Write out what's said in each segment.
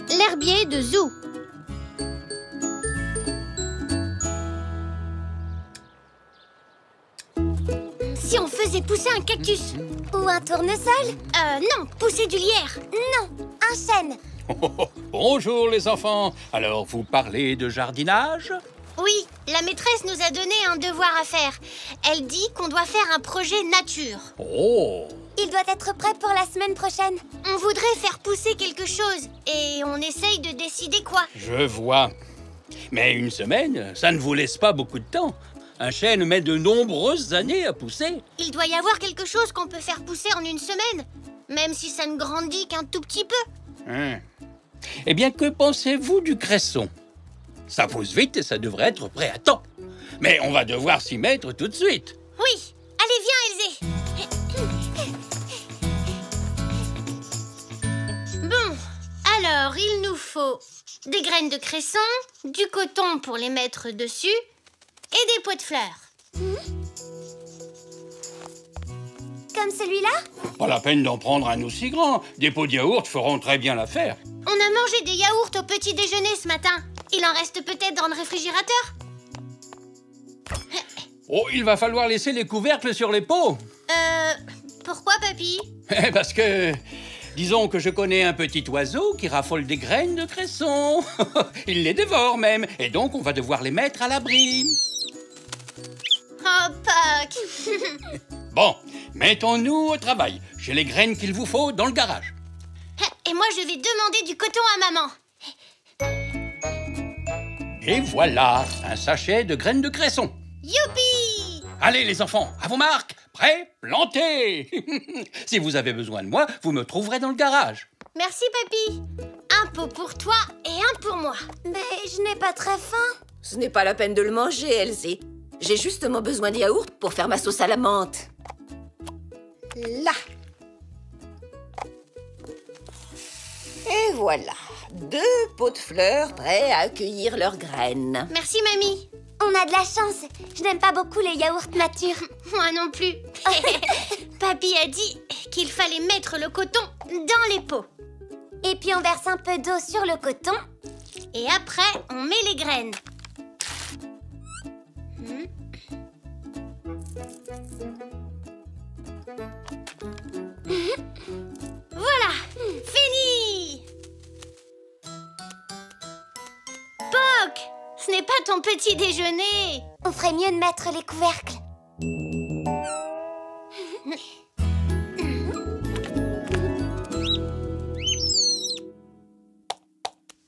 l'herbier de Zoo. Si on faisait pousser un cactus? Ou un tournesol? Non, pousser du lierre. Non, un chêne. Bonjour les enfants. Alors, vous parlez de jardinage? Oui, la maîtresse nous a donné un devoir à faire. Elle dit qu'on doit faire un projet nature. Oh! Il doit être prêt pour la semaine prochaine. On voudrait faire pousser quelque chose et on essaye de décider quoi. Je vois. Mais une semaine, ça ne vous laisse pas beaucoup de temps. Un chêne met de nombreuses années à pousser. Il doit y avoir quelque chose qu'on peut faire pousser en une semaine, même si ça ne grandit qu'un tout petit peu. Eh bien, que pensez-vous du cresson? Ça pousse vite et ça devrait être prêt à temps. Mais on va devoir s'y mettre tout de suite. Oui, allez, viens, Elzé. Bon, alors il nous faut des graines de cresson, du coton pour les mettre dessus et des pots de fleurs. Comme celui-là? Pas la peine d'en prendre un aussi grand. Des pots de yaourt feront très bien l'affaire. On a mangé des yaourts au petit déjeuner ce matin. Il en reste peut-être dans le réfrigérateur? Oh, il va falloir laisser les couvercles sur les pots. Pourquoi, papy? Parce que... Disons que je connais un petit oiseau qui raffole des graines de cresson. Il les dévore même. Et donc, on va devoir les mettre à l'abri. Oh, Pâques. Bon, mettons-nous au travail. J'ai les graines qu'il vous faut dans le garage. Et moi, je vais demander du coton à maman. Et voilà, un sachet de graines de cresson. Youpi! Allez les enfants, à vos marques, prêts, plantez. Si vous avez besoin de moi, vous me trouverez dans le garage. Merci, papy. Un pot pour toi et un pour moi. Mais je n'ai pas très faim. Ce n'est pas la peine de le manger, Elsie. J'ai justement besoin de yaourt pour faire ma sauce à la menthe. Là. Et voilà, 2 pots de fleurs prêts à accueillir leurs graines. Merci, mamie. On a de la chance. Je n'aime pas beaucoup les yaourts nature. Moi non plus. Papy a dit qu'il fallait mettre le coton dans les pots. Et puis on verse un peu d'eau sur le coton. Et après, on met les graines. Voilà, fini. Poc, ce n'est pas ton petit déjeuner. On ferait mieux de mettre les couvercles.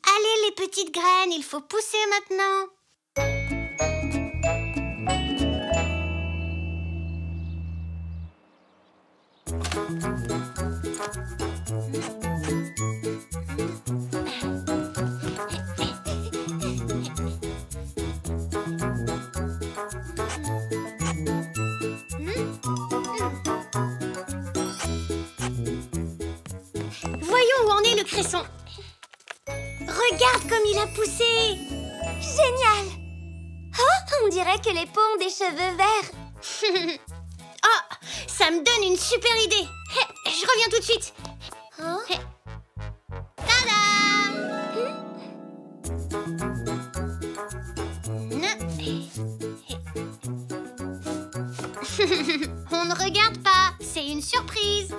Allez les petites graines, il faut pousser maintenant. Voyons où en est le cresson. Regarde comme il a poussé. Génial! Oh, on dirait que les pots ont des cheveux verts. Oh, ça me donne une super idée. Je reviens tout de suite. Oh. Tada! On ne regarde pas, c'est une surprise.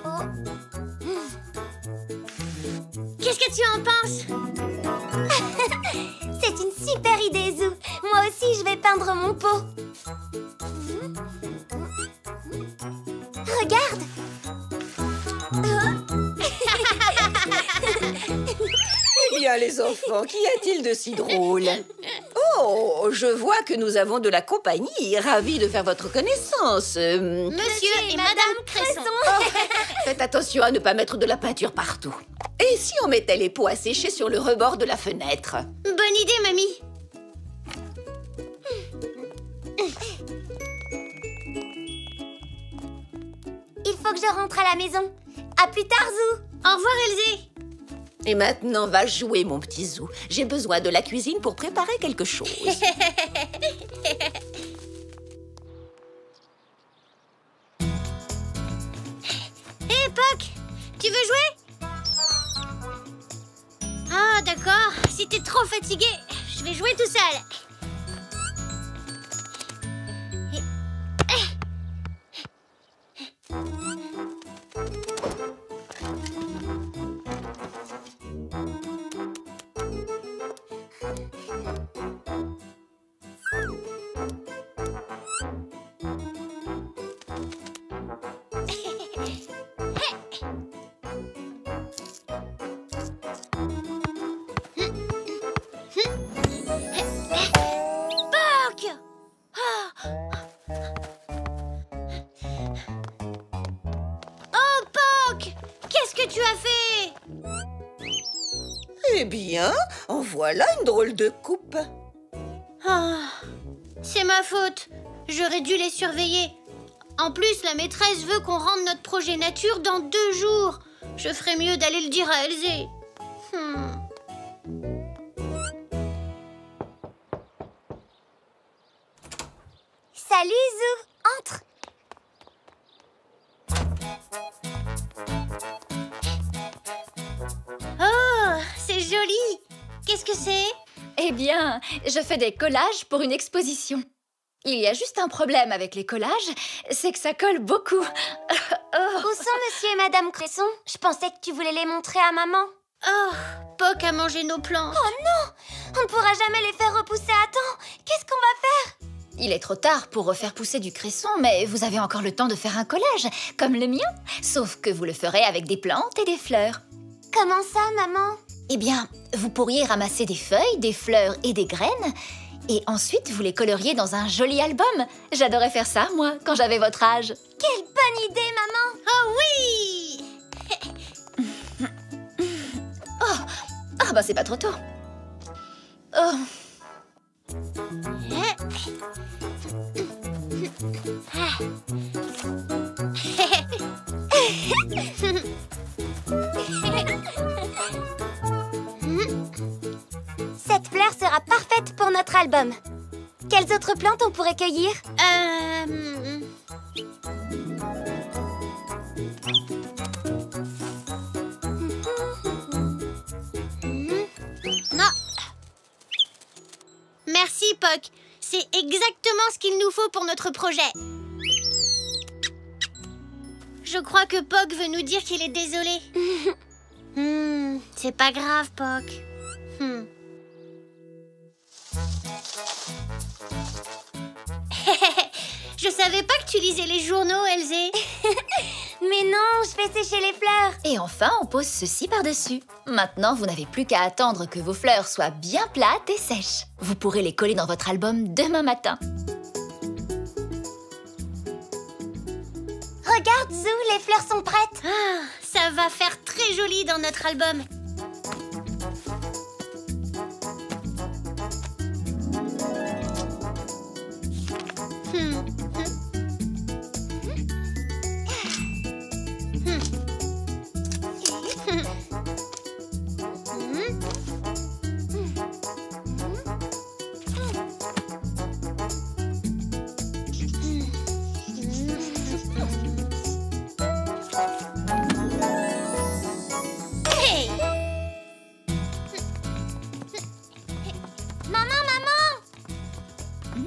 Qu'est-ce que tu en penses? C'est une super idée, Zou. Moi aussi, je vais peindre mon pot. Regarde! Eh bien, les enfants, qu'y a-t-il de si drôle? Oh, je vois que nous avons de la compagnie. Ravi de faire votre connaissance. Monsieur et Madame Cresson. Faites attention à ne pas mettre de la peinture partout. Et si on mettait les pots à sécher sur le rebord de la fenêtre? Bonne idée, mamie. Il faut que je rentre à la maison. À plus tard, Zou. Au revoir, Elzé. Et maintenant, va jouer, mon petit Zou. J'ai besoin de la cuisine pour préparer quelque chose. Hé, Poc, tu veux jouer? Ah, d'accord. J'étais trop fatiguée. Je vais jouer tout seul. Tu as fait? Eh bien, en voilà une drôle de coupe. Ah, c'est ma faute. J'aurais dû les surveiller. En plus, la maîtresse veut qu'on rende notre projet nature dans 2 jours. Je ferais mieux d'aller le dire à Elzé. Salut, Zou. Entre. C'est joli. Qu'est-ce que c'est? Eh bien, je fais des collages pour une exposition. Il y a juste un problème avec les collages, c'est que ça colle beaucoup. Où sont monsieur et madame Cresson? Je pensais que tu voulais les montrer à maman. Oh, Poc a mangé nos plantes. Oh non! On ne pourra jamais les faire repousser à temps. Qu'est-ce qu'on va faire? Il est trop tard pour refaire pousser du cresson, mais vous avez encore le temps de faire un collage, comme le mien. Sauf que vous le ferez avec des plantes et des fleurs. Comment ça, maman? Eh bien, vous pourriez ramasser des feuilles, des fleurs et des graines, et ensuite vous les colleriez dans un joli album. J'adorais faire ça, moi, quand j'avais votre âge. Quelle bonne idée, maman! Oh oui! Ah bah c'est pas trop tôt. Oh. Cette fleur sera parfaite pour notre album. Quelles autres plantes on pourrait cueillir? Non. Merci, Poc. C'est exactement ce qu'il nous faut pour notre projet. Je crois que Poc veut nous dire qu'il est désolé. C'est pas grave, Poc. Je savais pas que tu lisais les journaux, Elzé. Mais non, je fais sécher les fleurs. Et enfin, on pose ceci par-dessus. Maintenant, vous n'avez plus qu'à attendre que vos fleurs soient bien plates et sèches. Vous pourrez les coller dans votre album demain matin. Regarde, Zou, les fleurs sont prêtes. Ah, ça va faire très joli dans notre album.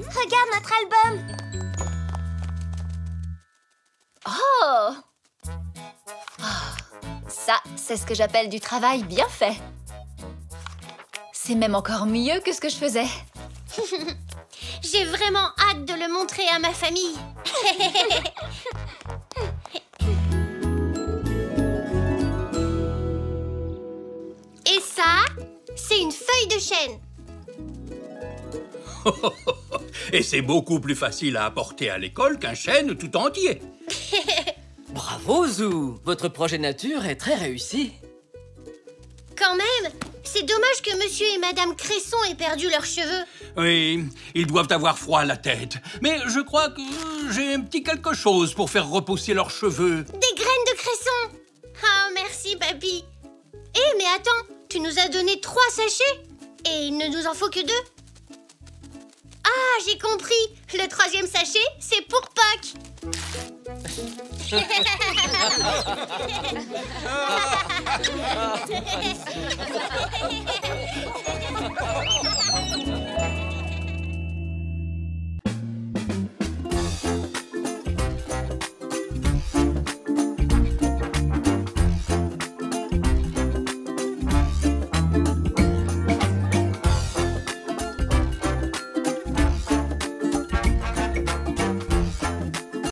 Regarde notre album. Oh! Ça, c'est ce que j'appelle du travail bien fait. C'est même encore mieux que ce que je faisais. J'ai vraiment hâte de le montrer à ma famille. Et ça, c'est une feuille de chêne. Et c'est beaucoup plus facile à apporter à l'école qu'un chêne tout entier. Bravo, Zou! Votre projet nature est très réussi. Quand même, c'est dommage que monsieur et madame Cresson aient perdu leurs cheveux. Oui, ils doivent avoir froid à la tête. Mais je crois que j'ai un petit quelque chose pour faire repousser leurs cheveux. Des graines de cresson. Oh, merci, papy. Eh, mais attends, tu nous as donné 3 sachets et il ne nous en faut que 2. Ah, j'ai compris. Le 3e sachet, c'est pour Poc.